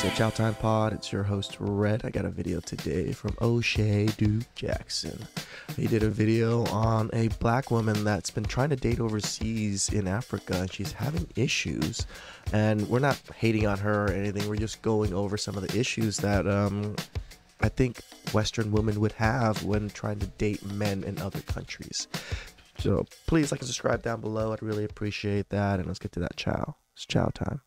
TheChowTimePod. It's your host, Red. I got a video today from O'Shea Duke Jackson. He did a video on a black woman that's been trying to date overseas in Africa, and she's having issues. And we're not hating on her or anything. We're just going over some of the issues that I think Western women would have when trying to date men in other countries. So please like and subscribe down below. I'd really appreciate that. And let's get to that chow. It's chow time.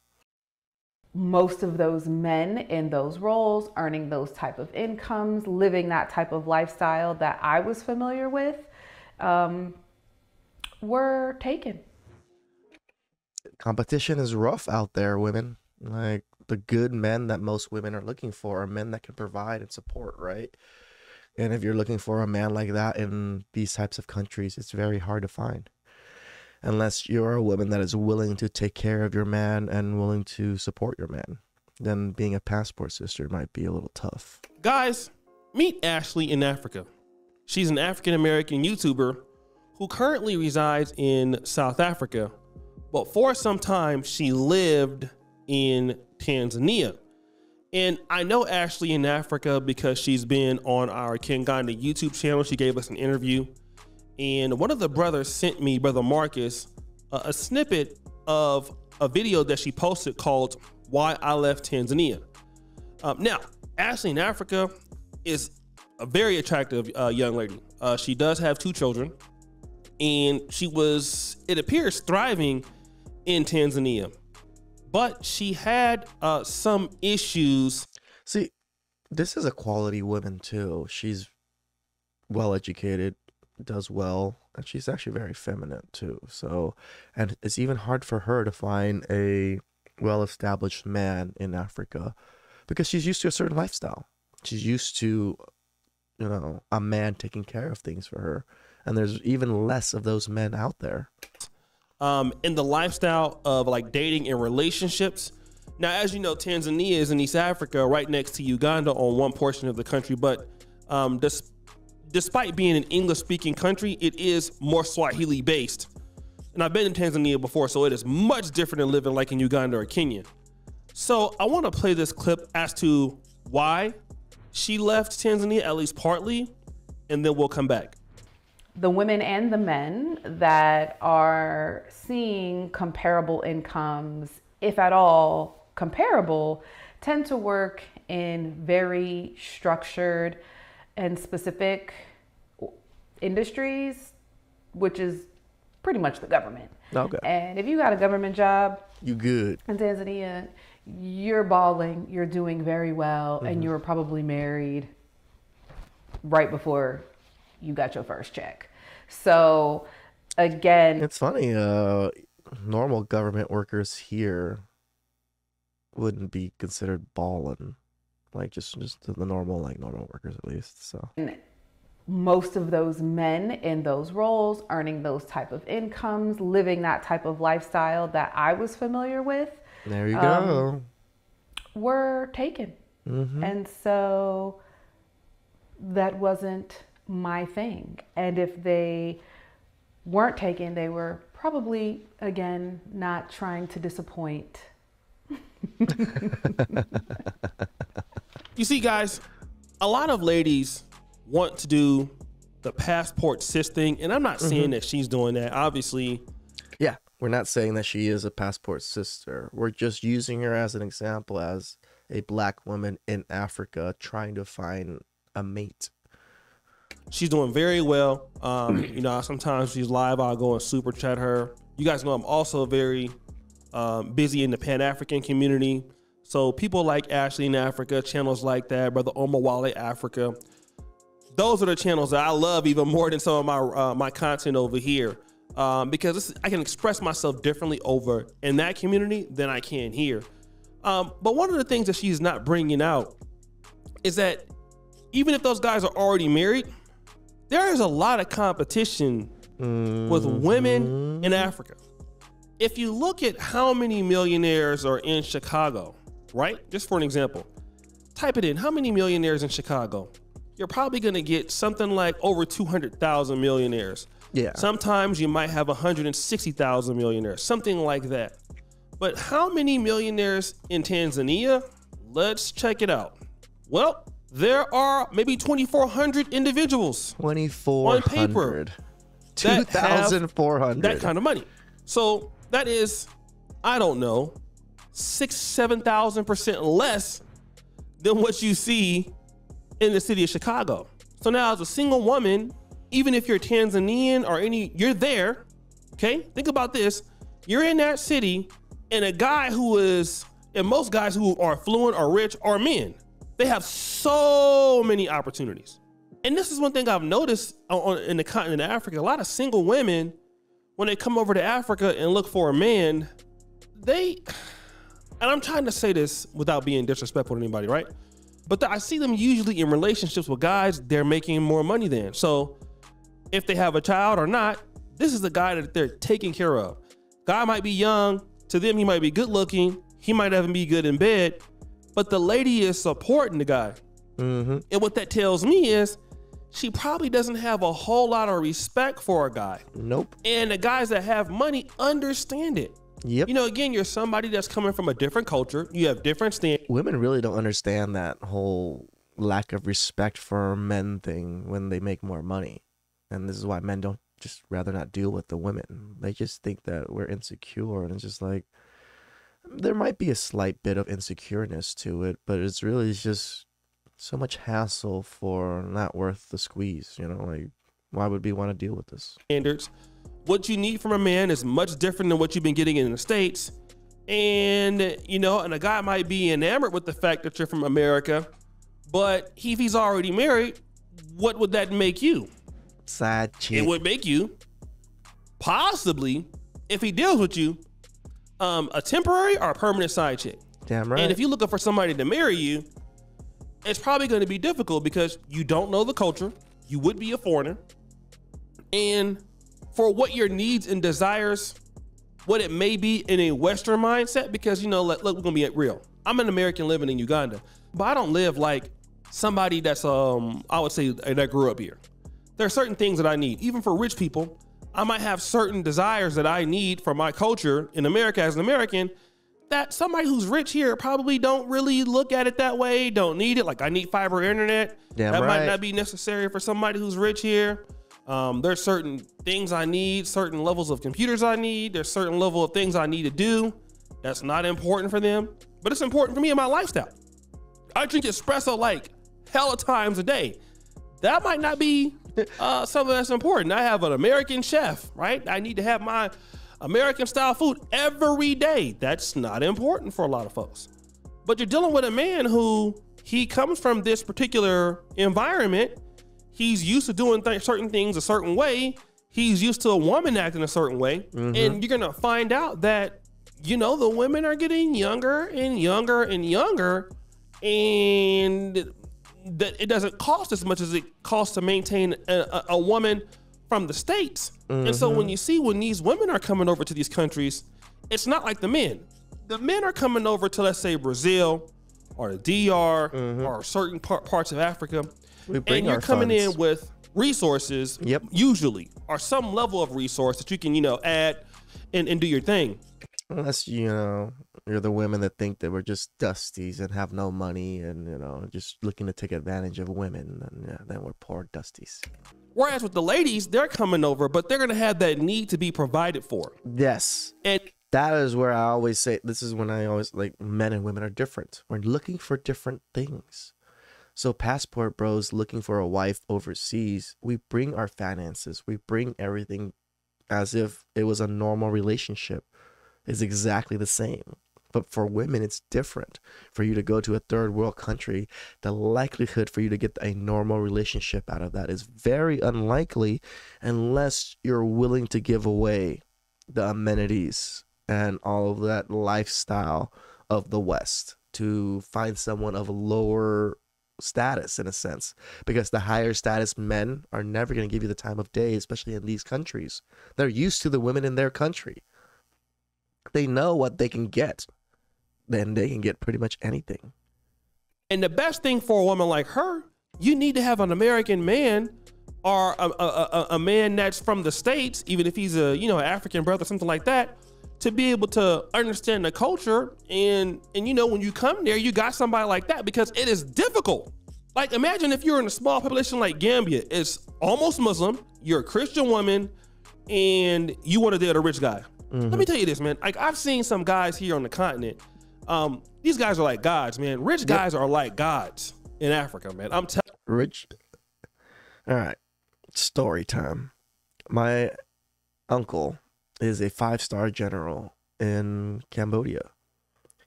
Most of those men in those roles, earning those type of incomes, living that type of lifestyle that I was familiar with, were taken. Competition is rough out there, women. Like, the good men that most women are looking for are men that can provide and support, right? And if you're looking for a man like that in these types of countries, it's very hard to find. Unless you're a woman that is willing to take care of your man and willing to support your man, then being a passport sister might be a little tough. Guys, meet Ashley in Africa. She's an African-American YouTuber who currently resides in South Africa, but for some time she lived in Tanzania. And I know Ashley in Africa because she's been on our Kinganda YouTube channel. She gave us an interview. And one of the brothers sent me, Brother Marcus, a snippet of a video that she posted called Why I Left Tanzania. Now, Ashley in Africa is a very attractive young lady. She does have 2 children, and she was, it appears, thriving in Tanzania. But she had some issues. See, this is a quality woman too. She's well educated, does well, and she's actually very feminine too. So, and it's even hard for her to find a well-established man in Africa because she's used to a certain lifestyle. She's used to, you know, a man taking care of things for her, and there's even less of those men out there. In the lifestyle of like dating and relationships. Now, as you know, Tanzania is in East Africa, right next to Uganda on one portion of the country, but despite being an English-speaking country, it is more Swahili-based. And I've been in Tanzania before, so it is much different than living like in Uganda or Kenya. So I want to play this clip as to why she left Tanzania, at least partly, and then we'll come back. The women and the men that are seeing comparable incomes, if at all comparable, tend to work in very structured and specific industries, which is pretty much the government. Okay. And if you got a government job, You good. in Tanzania, you're balling, you're doing very well, and you were probably married right before you got your first check. So again, It's funny, normal government workers here wouldn't be considered ballin'. Like just the normal workers at least. So most of those men in those roles, earning those type of incomes, living that type of lifestyle that I was familiar with, there you go. were taken. And so that wasn't my thing. And if they weren't taken, they were probably, again, not trying to disappoint. You see, guys, a lot of ladies want to do the passport sis thing, and I'm not saying that she's doing that. Obviously, Yeah, we're not saying that she is a passport sister. We're just using her as an example as a black woman in Africa trying to find a mate. she's doing very well. You know, sometimes she's live, I'll go and super chat her. You guys know I'm also very busy in the Pan-African community. So people like Ashley in Africa, channels like that, Brother Omar Wale Africa, those are the channels that I love even more than some of my my content over here, because I can express myself differently over in that community than I can here. But one of the things that she's not bringing out is that even if those guys are already married, there is a lot of competition with women in Africa. If you look at how many millionaires are in Chicago, right? Just for an example, type it in, how many millionaires in Chicago? You're probably gonna get something like over 200,000 millionaires. Yeah. Sometimes you might have 160,000 millionaires, something like that. But how many millionaires in Tanzania let's check it out. Well, there are maybe 2,400 individuals 2,400 on paper 2,400 that kind of money. So that is, I don't know, 7,000% less than what you see in the city of Chicago. So now as a single woman, even if you're Tanzanian or you're there, okay? Think about this. You're in that city, and a guy and most guys who are affluent or rich are men. They have so many opportunities. And this is one thing I've noticed in the continent of Africa. A lot of single women, when they come over to Africa and look for a man, and I'm trying to say this without being disrespectful to anybody, right? But I see them usually in relationships with guys they're making more money than. So if they have a child or not, this is the guy that they're taking care of. Guy might be young. To them, he might be good looking. He might even be good in bed. But the lady is supporting the guy. Mm-hmm. And what that tells me is she probably doesn't have a whole lot of respect for a guy. Nope. And the guys that have money understand it. Yep. You know, again, you're somebody that's coming from a different culture. You have different standards. Women really don't understand that whole lack of respect for men thing when they make more money. And this is why men don't just rather not deal with the women. They just think that we're insecure. And it's just like, there might be a slight bit of insecureness to it, but it's really just so much hassle for not worth the squeeze. You know, like, why would we want to deal with this? Standards. What you need from a man is much different than what you've been getting in the States. And, you know, and a guy might be enamored with the fact that you're from America, but if he's already married, what would that make you? Side chick. It would make you, possibly, if he deals with you, a temporary or a permanent side chick. Damn right. And if you're looking for somebody to marry you, it's probably going to be difficult because you don't know the culture. You would be a foreigner. And for what your needs and desires, what it may be in a Western mindset, because, you know, look, we're going to be real. I'm an American living in Uganda, but I don't live like somebody that's, I would say, that grew up here. There are certain things that I need. Even for rich people, I might have certain desires that I need for my culture in America as an American that somebody who's rich here probably don't really look at it that way, don't need it. Like, I need fiber internet. Damn that right. might not be necessary for somebody who's rich here. There's certain things I need, certain levels of computers I need. There's certain level of things I need to do that's not important for them, but it's important for me in my lifestyle. I drink espresso like hella times a day. That might not be something that's important. I have an American chef, right? I need to have my American style food every day. That's not important for a lot of folks. But you're dealing with a man who, he comes from this particular environment. He's used to doing certain things a certain way. He's used to a woman acting a certain way. Mm-hmm. And you're going to find out that, you know, the women are getting younger and younger and younger. And that it doesn't cost as much as it costs to maintain a woman from the States. Mm-hmm. And so when these women are coming over to these countries, it's not like the men. The men are coming over to, let's say, Brazil or the DR mm-hmm. or certain parts of Africa. And you're coming in with resources, yep. usually, or some level of resource that you can, you know, add and do your thing. Unless, you know, you're the women that think that we're just dusties and have no money and, you know, just looking to take advantage of women. And yeah, then we're poor dusties. Whereas with the ladies, they're coming over, but they're going to have that need to be provided for. Yes. And that is where I always say, this is when I always, like, men and women are different. We're looking for different things. So passport bros looking for a wife overseas, we bring our finances, we bring everything as if it was a normal relationship. It's exactly the same. But for women, it's different. For you to go to a third world country, the likelihood for you to get a normal relationship out of that is very unlikely unless you're willing to give away the amenities and all of that lifestyle of the West to find someone of lower status, in a sense, because the higher status men are never going to give you the time of day, especially in these countries. They're used to the women in their country. They know what they can get. Then they can get pretty much anything. And the best thing for a woman like her, you need to have an American man or a man that's from the States, even if he's a, you know, African brother, something like that, to be able to understand the culture. And you know, when you come there, you got somebody like that, because it is difficult. Like, imagine if you're in a small population like Gambia, it's almost Muslim, you're a Christian woman, and you want to date a rich guy. Let me tell you this, man. Like, I've seen some guys here on the continent. These guys are like gods, man. Rich guys are like gods in Africa, man. I'm telling Rich. All right. Story time. My uncle is a 5-star general in Cambodia.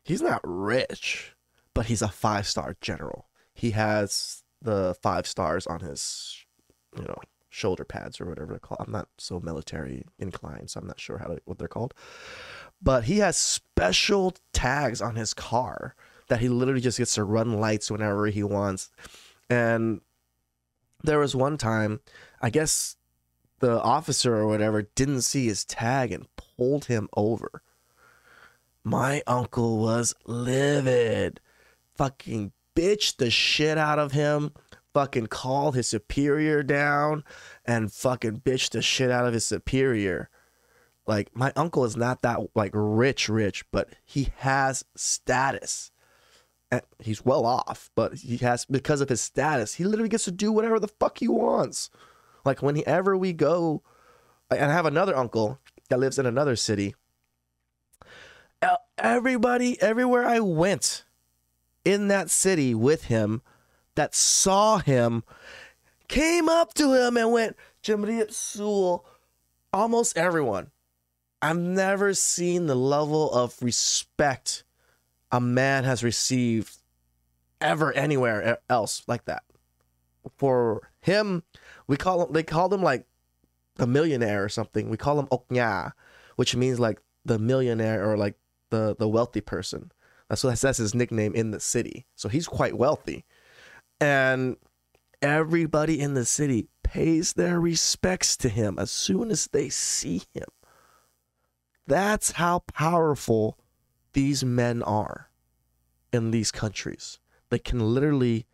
He's not rich, but he's a 5-star general. He has the 5 stars on his, shoulder pads or whatever they're called. I'm not so military inclined, so I'm not sure what they're called. But he has special tags on his car that he literally just gets to run lights whenever he wants. And there was one time, I guess the officer or whatever didn't see his tag and pulled him over. My uncle was livid. Fucking bitched the shit out of him. Fucking called his superior down and fucking bitched the shit out of his superior. Like, my uncle is not that like rich, but he has status. And he's well off, but he has, because of his status, he literally gets to do whatever the fuck he wants. Like, whenever we go, and I have another uncle that lives in another city. Everybody, everywhere I went in that city with him, that saw him, came up to him and went, Jamriep Sul. Almost everyone. I've never seen the level of respect a man has received ever anywhere else like that. For him, they called him like the millionaire or something. We call him Oknya, which means like the millionaire or like the wealthy person. That's his nickname in the city. So he's quite wealthy. And everybody in the city pays their respects to him as soon as they see him. That's how powerful these men are in these countries. They can literally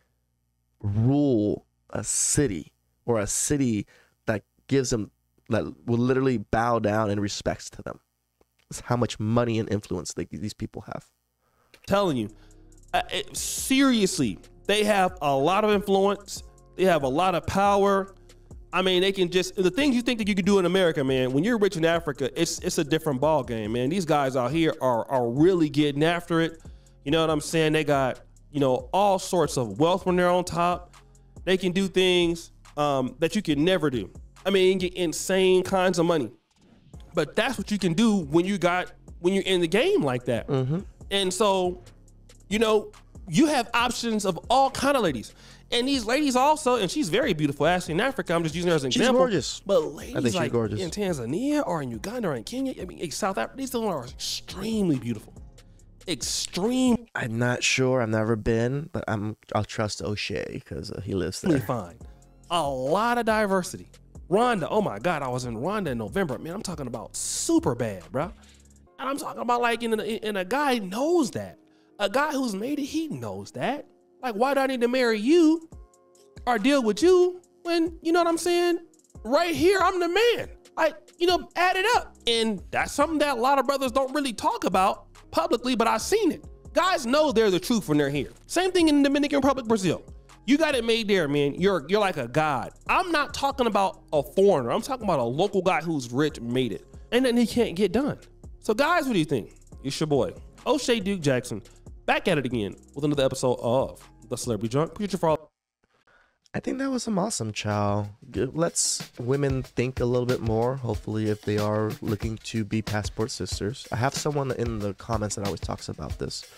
rule a city, or a city that gives them, that will literally bow down in respects to them. That's how much money and influence these people have. telling you, seriously, they have a lot of influence. They have a lot of power. I mean, they can just, the things you think that you can do in America, man, when you're rich in Africa, it's a different ball game, man. These guys out here are really getting after it. You know what I'm saying? They got, you know, all sorts of wealth when they're on top. They can do things that you can never do. I mean, you can get insane kinds of money. But that's what you can do when you're in the game like that. Mm-hmm. And so, you know, you have options of all kind of ladies. And these ladies also, and she's very beautiful, actually in Africa. I'm just using her as an example. She's gorgeous. But ladies, I think she's gorgeous. In Tanzania or in Uganda or in Kenya, I mean, in South Africa, these are extremely beautiful. Extreme. I'm not sure. I've never been, but I'll trust O'Shea because he lives there. Fine. A lot of diversity. Rwanda, oh my God, I was in Rwanda in November. Man, I'm talking about super bad, bro. And I'm talking about like, and a guy knows that. A guy who's made it, he knows that. Like, why do I need to marry you or deal with you when, you know what I'm saying? Right here, I'm the man. Like, you know, add it up. And that's something that a lot of brothers don't really talk about publicly, but I've seen it. Guys know they're the truth when they're here. Same thing in the Dominican Republic, Brazil. You got it made there, man. You're like a god. I'm not talking about a foreigner. I'm talking about a local guy who's rich made it. And then he can't get done. So guys, what do you think? It's your boy, O'Shea Duke Jackson, back at it again with another episode of The Celebrity Junk. Future for all. I think that was some awesome, Chow. Let's women think a little bit more, hopefully, if they are looking to be passport sisters. I have someone in the comments that always talks about this.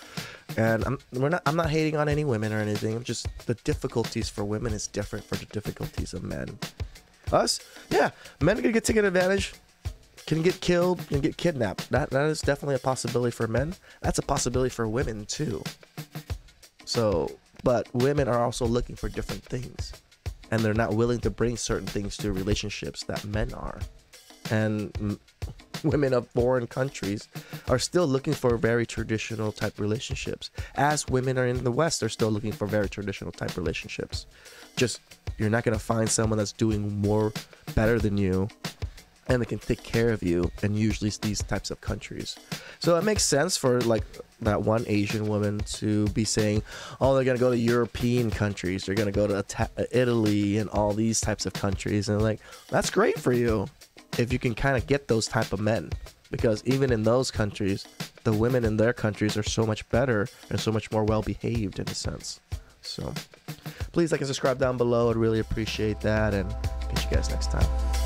And I'm not hating on any women or anything. I'm just, the difficulties for women is different for the difficulties of men. Us? Yeah, men can get taken advantage, can get killed, can get kidnapped. That is definitely a possibility for men. That's a possibility for women too. So, but women are also looking for different things, and they're not willing to bring certain things to relationships that men are. And women of foreign countries are still looking for very traditional type relationships, as women are in the West are still looking for very traditional type relationships. Just, you're not going to find someone that's doing more better than you and they can take care of you, and usually it's these types of countries. So it makes sense for like that one Asian woman to be saying, oh, they're gonna go to European countries, they're gonna go to Italy and all these types of countries, and like, that's great for you if you can kind of get those type of men, because even in those countries, the women in their countries are so much better and so much more well behaved in a sense. So please like and subscribe down below. I'd really appreciate that, and catch you guys next time.